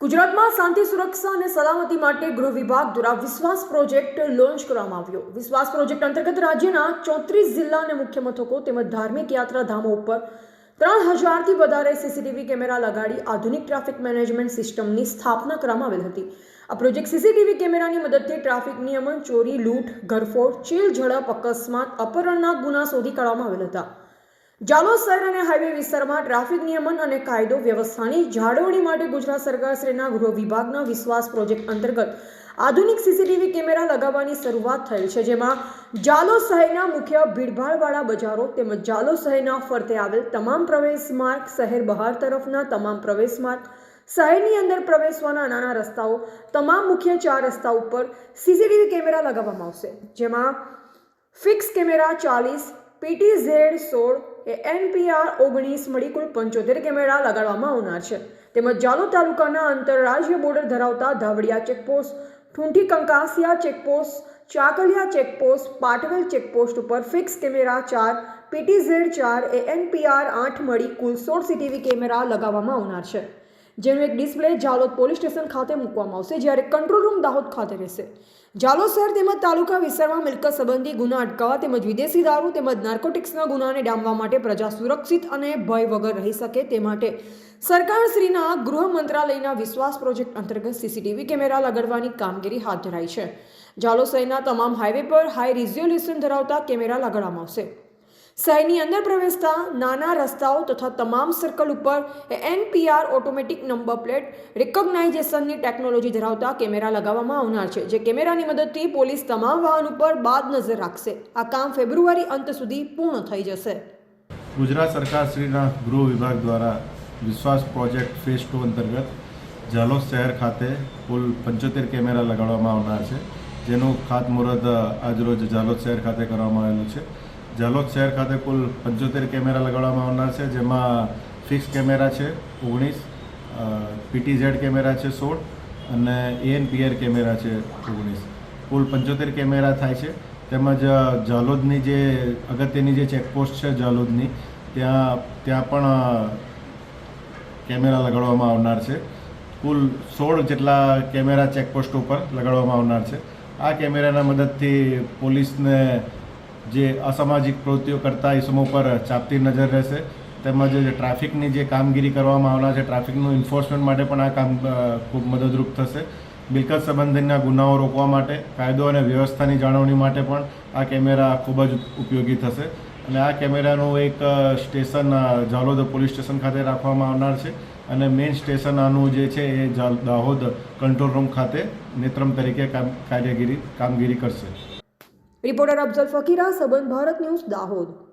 ગુજરાતમાં શાંતિ સુરક્ષા અને સલામતી માટે ગૃહ વિભાગ દ્વારા વિશ્વાસ પ્રોજેક્ટ લોન્ચ કરવામાં આવ્યો। વિશ્વાસ પ્રોજેક્ટ અંતર્ગત રાજ્યના 34 જિલ્લા અને મુખ્ય મથકો તેમજ ધાર્મિક યાત્રાધામો ઉપર 3000થી વધારે સીસીટીવી કેમેરા લગાડી આધુનિક ટ્રાફિક મેનેજમેન્ટ સિસ્ટમની સ્થાપના કરવામાં આવેલ હતી। આ પ્રોજેક્ટ સીસીટીવી કેમેરાની મદદથી ટ્રાફિક નિયમન, ચોરી, લૂંટ, ઘરફોડ, ચીલ ઝડપ, અકસ્માત, અપહરણના ગુના શોધી કાઢવામાં આવેલ હતા। જાલોદ શહેર અને હાઈવે વિસ્તારમાં ટ્રાફિક નિયમન અને કાયદો વ્યવસ્થાની જાળવણી માટે ગુજરાત સરકાર શ્રીના ગૃહ વિભાગના વિશ્વાસ પ્રોજેક્ટ અંતર્ગત આધુનિક સીસીટીવી કેમેરા લગાવવાની શરૂઆત થયેલ છે, જેમાં જાલોદ શહેરના મુખ્ય ભીડભાડવાળા બજારો તેમજ જાલોદ શહેરના ફરતે આવેલ તમામ પ્રવેશ માર્ગ, શહેર બહાર તરફના તમામ પ્રવેશ માર્ગ, શહેરની અંદર પ્રવેશવાના નાના રસ્તાઓ, તમામ મુખ્ય 4 રસ્તા ઉપર સીસીટીવી કેમેરા લગાવવામાં આવશે, જેમાં ફિક્સ કેમેરા 40, PTZ 16, NPR 19 મળી કુલ 75 કેમેરા લગાડવામાં આવનાર છે। તેમજ જાલોદ તાલુકાના આંતરરાજ્ય બોર્ડર ધરાવતા Dhavadiya checkpost, Thunthi Kankasiya checkpost, Chakaliya checkpost, Patvel checkpost ઉપર ફિક્સ કેમેરા 4, PTZ 4, NPR 8 મળી કુલ 16 સીસીટીવી કેમેરા લગાવવામાં આવનાર છે, જેનું એક ડિસ્પ્લે જાલોદ પોલીસ સ્ટેશન ખાતે મૂકવામાં આવશે, જ્યારે કંટ્રોલ રૂમ દાહોદ ખાતે રહેશે। જાલોદ શહેર તેમજ તાલુકા વિસ્તારમાં મિલકત સંબંધી ગુના અટકાવવા તેમજ વિદેશી દારૂ તેમજ નાર્કોટિક્સના ગુનાને ડામવા માટે પ્રજા સુરક્ષિત અને ભય વગર રહી શકે તે માટે સરકારશ્રીના ગૃહ મંત્રાલયના વિશ્વાસ પ્રોજેક્ટ અંતર્ગત સીસીટીવી કેમેરા લગાડવાની કામગીરી હાથ ધરાઈ છે। જાલોદ શહેરના તમામ હાઈવે પર હાઈ રિઝોલ્યુશન ધરાવતા કેમેરા લગાડવામાં આવશે। શહેરની અંદર પ્રવેશતા નાના રસ્તાઓ તથા તમામ સર્કલ ઉપર NPR ઓટોમેટિક નંબર પ્લેટ રિકોગ્નાઇઝેશનની ટેકનોલોજી ધરાવતા કેમેરા લગાવવામાં આવનાર છે, જે કેમેરાની મદદથી પોલીસ તમામ વાહન ઉપર બાદ નજર રાખશે। આ કામ ફેબ્રુઆરી અંત સુધી પૂર્ણ થઈ જશે। ગુજરાત સરકાર શ્રીના ગૃહ વિભાગ દ્વારા વિશ્વાસ પ્રોજેક્ટ ફેઝ 2 અંતર્ગત જાલોદ શહેર ખાતે કુલ 75 કેમેરા લગાડવામાં આવનાર છે, જેનું ખાતમુહૂર્ત આજરોજ જાલોદ શહેર ખાતે કરવામાં આવેલું છે। જાલોદ શહેર ખાતે કુલ 75 કેમેરા લગાડવામાં આવનાર છે, જેમાં ફિક્સ કેમેરા છે 19, PTZ કેમેરા છે 16 અને ANPR કેમેરા છે 19, કુલ 75 કેમેરા થાય છે। તેમજ જાલોદની જે અગત્યની જે ચેકપોસ્ટ છે જાલોદની ત્યાં પણ કેમેરા લગાડવામાં આવનાર છે। કુલ 16 જેટલા કેમેરા ચેકપોસ્ટ ઉપર લગાડવામાં આવનાર છે। આ કેમેરાના મદદથી પોલીસને જે અસામાજિક પ્રવૃત્તિઓ કરતા ઇસમો પર ચાંપતી નજર રહેશે, તેમજ ટ્રાફિકની જે કામગીરી કરવામાં આવનાર છે ટ્રાફિકનું એન્ફોર્સમેન્ટ માટે પણ આ કામ ખૂબ મદદરૂપ થશે। મિલકત સંબંધીના ગુનાઓ રોકવા માટે, કાયદો અને વ્યવસ્થાની જાળવણી માટે પણ આ કેમેરા ખૂબ જ ઉપયોગી થશે અને આ કેમેરાનું એક સ્ટેશન જાલોદ પોલીસ સ્ટેશન ખાતે રાખવામાં આવનાર છે અને મેઇન સ્ટેશન આનું જે છે એ દાહોદ કંટ્રોલ રૂમ ખાતે નેત્રમ તરીકે કામગીરી કરશે। રિપોર્ટર અફઝલ ફકીરા, સંબંધ ભારત ન્યૂઝ, દાહોદ।